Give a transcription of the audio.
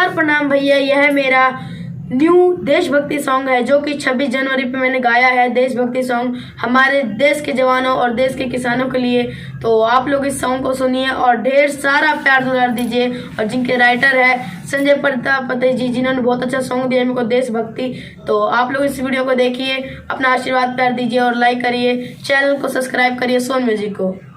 प्रणाम भैया, यह मेरा न्यू देशभक्ति सॉन्ग है जो कि 26 जनवरी पे मैंने गाया है। देशभक्ति सॉन्ग हमारे देश के जवानों और देश के किसानों के लिए। तो आप लोग इस सॉन्ग को सुनिए और ढेर सारा प्यार दुलार दीजिए। और जिनके राइटर है संजय प्रतापति जी, जिन्होंने बहुत अच्छा सॉन्ग दिया मेरे को देशभक्ति। तो आप लोग इस वीडियो को देखिए, अपना आशीर्वाद प्यार दीजिए और लाइक करिए, चैनल को सब्सक्राइब करिए सोन म्यूजिक को।